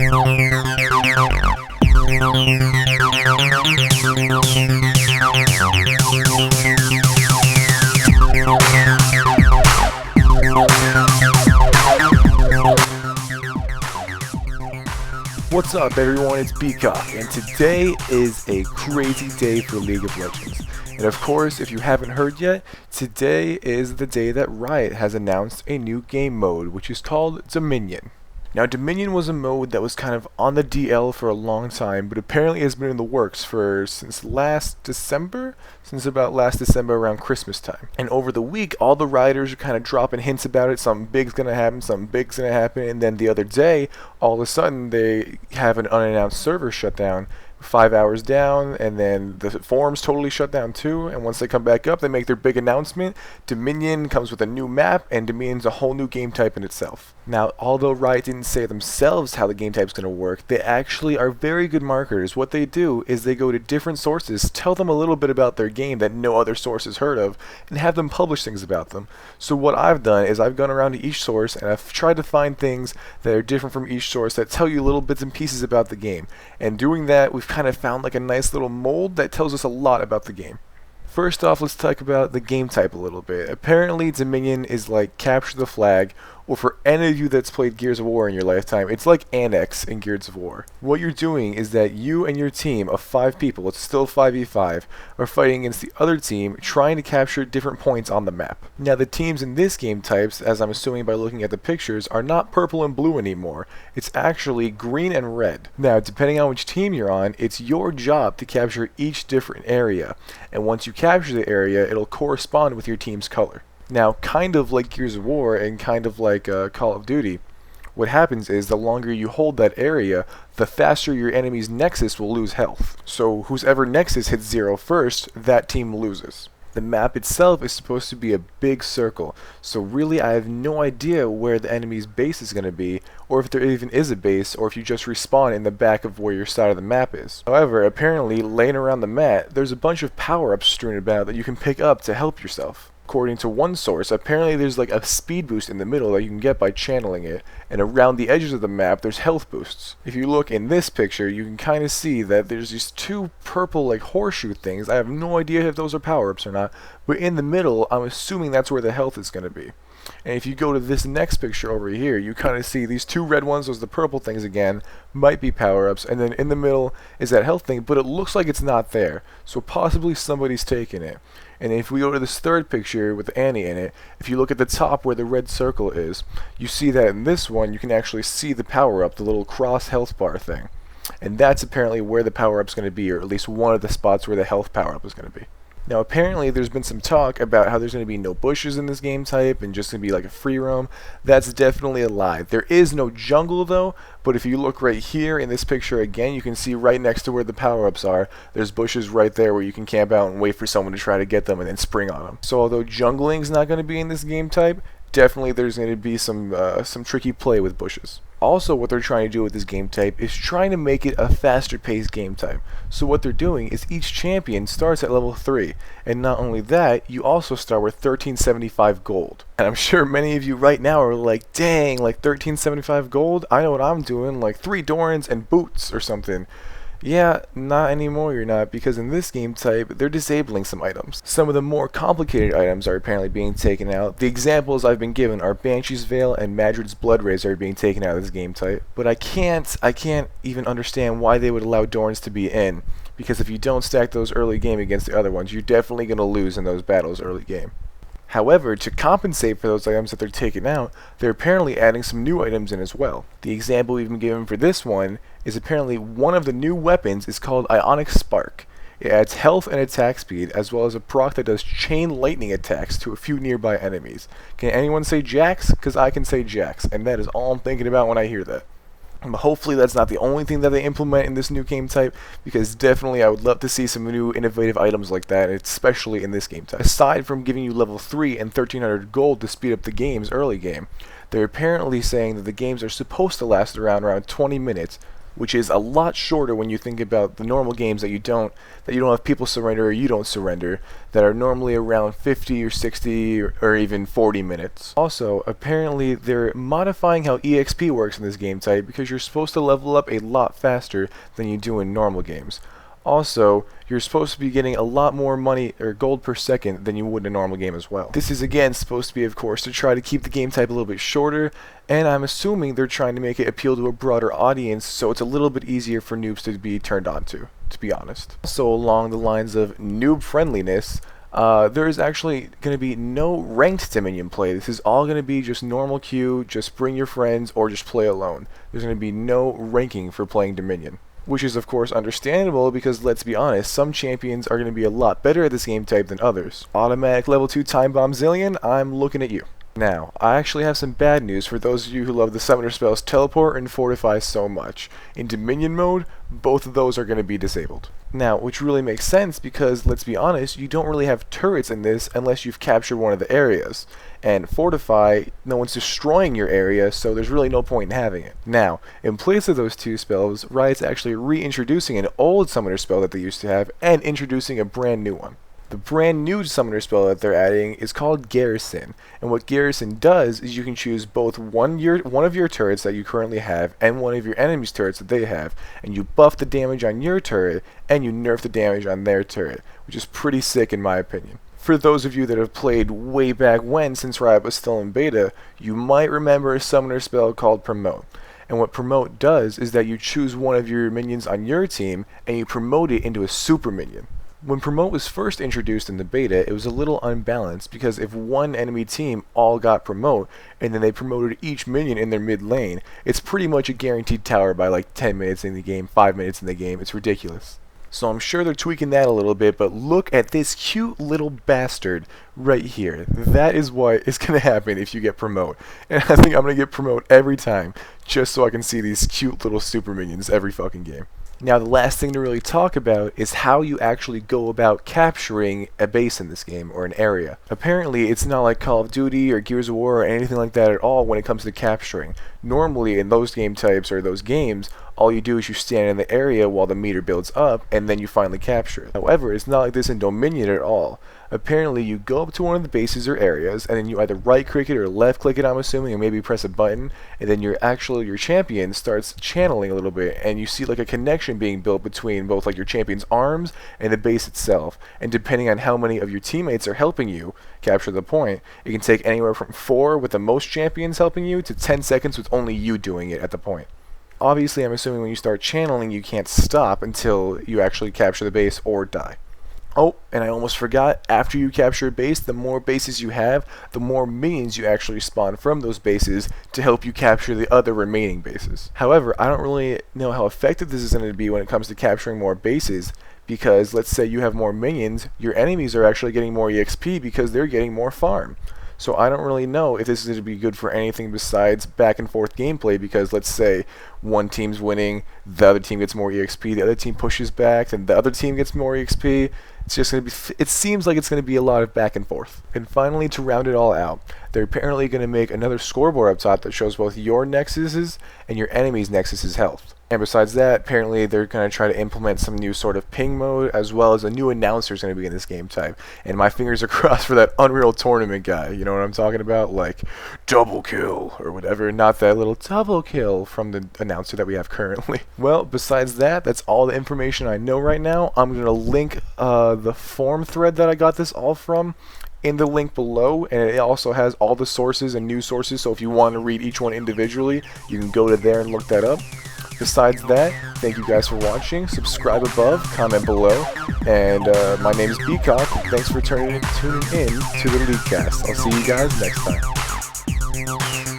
What's up everyone, it's Cawk, and today is a crazy day for League of Legends. And of course, if you haven't heard yet, today is the day that Riot has announced a new game mode, which is called Dominion. Now, Dominion was a mode that was kind of on the DL for a long time, but apparently has been in the works since about last December around Christmas time. And over the week, all the Rioters are kind of dropping hints about it. Something big's gonna happen, something big's gonna happen, and then the other day, all of a sudden, they have an unannounced server shutdown. 5 hours down, and then the forums totally shut down too, and once they come back up, they make their big announcement. Dominion comes with a new map, and Dominion's a whole new game type in itself. Now, although Riot didn't say themselves how the game type's going to work, they actually are very good marketers. What they do is they go to different sources, tell them a little bit about their game that no other source has heard of, and have them publish things about them. So what I've done is I've gone around to each source, and I've tried to find things that are different from each source that tell you little bits and pieces about the game. And doing that, we've kind of found like a nice little mold that tells us a lot about the game. First off, let's talk about the game type a little bit. Apparently, Dominion is like capture the flag, or for any of you that's played Gears of War in your lifetime, it's like Annex in Gears of War. What you're doing is that you and your team of 5 people, it's still 5v5, are fighting against the other team, trying to capture different points on the map. Now, the teams in this game types, as I'm assuming by looking at the pictures, are not purple and blue anymore. It's actually green and red. Now, depending on which team you're on, it's your job to capture each different area. And once you capture the area, it'll correspond with your team's color. Now, kind of like Gears of War and kind of like Call of Duty, what happens is the longer you hold that area, the faster your enemy's nexus will lose health. So whoever nexus hits 0 first, that team loses. The map itself is supposed to be a big circle, so really I have no idea where the enemy's base is going to be, or if there even is a base, or if you just respawn in the back of where your side of the map is. However, apparently, laying around the map, there's a bunch of power-ups strewn about that you can pick up to help yourself. According to one source, apparently there's like a speed boost in the middle that you can get by channeling it, and around the edges of the map there's health boosts. If you look in this picture, you can kind of see that there's these 2 purple like horseshoe things. I have no idea if those are power-ups or not, but in the middle, I'm assuming that's where the health is going to be. And if you go to this next picture over here, you kind of see these 2 red ones, those are the purple things again, might be power-ups, and then in the middle is that health thing, but it looks like it's not there, so possibly somebody's taken it. And if we go to this third picture with Annie in it, if you look at the top where the red circle is, you see that in this one you can actually see the power-up, the little cross health bar thing. And that's apparently where the power-up's going to be, or at least one of the spots where the health power-up is going to be. Now, apparently there's been some talk about how there's going to be no bushes in this game type and just going to be like a free roam. That's definitely a lie. There is no jungle though, but if you look right here in this picture again, you can see right next to where the power-ups are, there's bushes right there where you can camp out and wait for someone to try to get them and then spring on them. So although jungling is not going to be in this game type, definitely there's going to be some tricky play with bushes. Also, what they're trying to do with this game type is trying to make it a faster paced game type. So what they're doing is each champion starts at level 3, and not only that, you also start with 1375 gold. And I'm sure many of you right now are like, dang, like 1375 gold? I know what I'm doing, like 3 Dorans and boots or something. Yeah, not anymore you're not, because in this game type, they're disabling some items. Some of the more complicated items are apparently being taken out. The examples I've been given are Banshee's Veil and Madrid's Blood Rays are being taken out of this game type. But I can't even understand why they would allow Dorans to be in, because if you don't stack those early game against the other ones, you're definitely going to lose in those battles early game. However, to compensate for those items that they're taking out, they're apparently adding some new items in as well. The example we've been given for this one is apparently one of the new weapons is called Ionic Spark. It adds health and attack speed, as well as a proc that does chain lightning attacks to a few nearby enemies. Can anyone say Jax? Because I can say Jax, and that is all I'm thinking about when I hear that. Hopefully that's not the only thing that they implement in this new game type, because definitely I would love to see some new innovative items like that, especially in this game type. Aside from giving you level 3 and 1300 gold to speed up the game's early game, they're apparently saying that the games are supposed to last around 20 minutes, which is a lot shorter when you think about the normal games that you don't have people surrender or you don't surrender, that are normally around 50 or 60 or even 40 minutes. Also, apparently they're modifying how EXP works in this game type because you're supposed to level up a lot faster than you do in normal games. Also, you're supposed to be getting a lot more money or gold per second than you would in a normal game as well. This is again supposed to be, of course, to try to keep the game type a little bit shorter, and I'm assuming they're trying to make it appeal to a broader audience so it's a little bit easier for noobs to be turned on to be honest. So along the lines of noob friendliness, there is actually going to be no ranked Dominion play. This is all going to be just normal queue, just bring your friends or just play alone. There's going to be no ranking for playing Dominion. Which is of course understandable because let's be honest, some champions are going to be a lot better at this game type than others. Automatic level 2 time bomb zillion, I'm looking at you. Now, I actually have some bad news for those of you who love the summoner spells Teleport and Fortify so much. In Dominion mode, both of those are going to be disabled. Now, which really makes sense because, let's be honest, you don't really have turrets in this unless you've captured one of the areas. And Fortify, no one's destroying your area, so there's really no point in having it. Now, in place of those two spells, Riot's actually reintroducing an old summoner spell that they used to have and introducing a brand new one. The brand new summoner spell that they're adding is called Garrison, and what Garrison does is you can choose both one of your turrets that you currently have and one of your enemy's turrets that they have, and you buff the damage on your turret and you nerf the damage on their turret, which is pretty sick in my opinion. For those of you that have played way back when, since Riot was still in beta, you might remember a summoner spell called Promote. And what Promote does is that you choose one of your minions on your team and you promote it into a super minion. When Promote was first introduced in the beta, it was a little unbalanced because if one enemy team all got Promote and then they promoted each minion in their mid lane, it's pretty much a guaranteed tower by like 10 minutes in the game, 5 minutes in the game. It's ridiculous. So I'm sure they're tweaking that a little bit, but look at this cute little bastard right here. That is what is going to happen if you get Promote. And I think I'm going to get Promote every time just so I can see these cute little super minions every fucking game. Now the last thing to really talk about is how you actually go about capturing a base in this game, or an area. Apparently it's not like Call of Duty or Gears of War or anything like that at all when it comes to capturing. Normally in those game types or those games, all you do is you stand in the area while the meter builds up and then you finally capture it. However, it's not like this in Dominion at all. Apparently you go up to one of the bases or areas and then you either right click it or left click it, I'm assuming, and maybe press a button, and then your champion starts channeling a little bit and you see like a connection being built between both like your champion's arms and the base itself. And depending on how many of your teammates are helping you capture the point, it can take anywhere from 4 with the most champions helping you to 10 seconds with only you doing it at the point. Obviously, I'm assuming when you start channeling, you can't stop until you actually capture the base or die. Oh, and I almost forgot, after you capture a base, the more bases you have, the more minions you actually spawn from those bases to help you capture the other remaining bases. However, I don't really know how effective this is going to be when it comes to capturing more bases, because let's say you have more minions, your enemies are actually getting more EXP because they're getting more farm. So I don't really know if this is going to be good for anything besides back and forth gameplay, because let's say one team's winning, the other team gets more EXP, the other team pushes back, then the other team gets more EXP. It's just going to be, it seems like it's going to be a lot of back and forth. And finally, to round it all out, they're apparently going to make another scoreboard up top that shows both your nexuses and your enemy's nexuses health. And besides that, apparently they're going to try to implement some new sort of ping mode, as well as a new announcer is going to be in this game type. And my fingers are crossed for that Unreal Tournament guy. You know what I'm talking about? Like, double kill or whatever. Not that little double kill from the announcer that we have currently. Well, besides that, that's all the information I know right now. I'm going to link the forum thread that I got this all from in the link below, and it also has all the sources and news sources, so if you want to read each one individually, you can go to there and look that up. Besides that, thank you guys for watching. Subscribe above, comment below, and my name is Cawk. Thanks for tuning in to the Leakcast. I'll see you guys next time.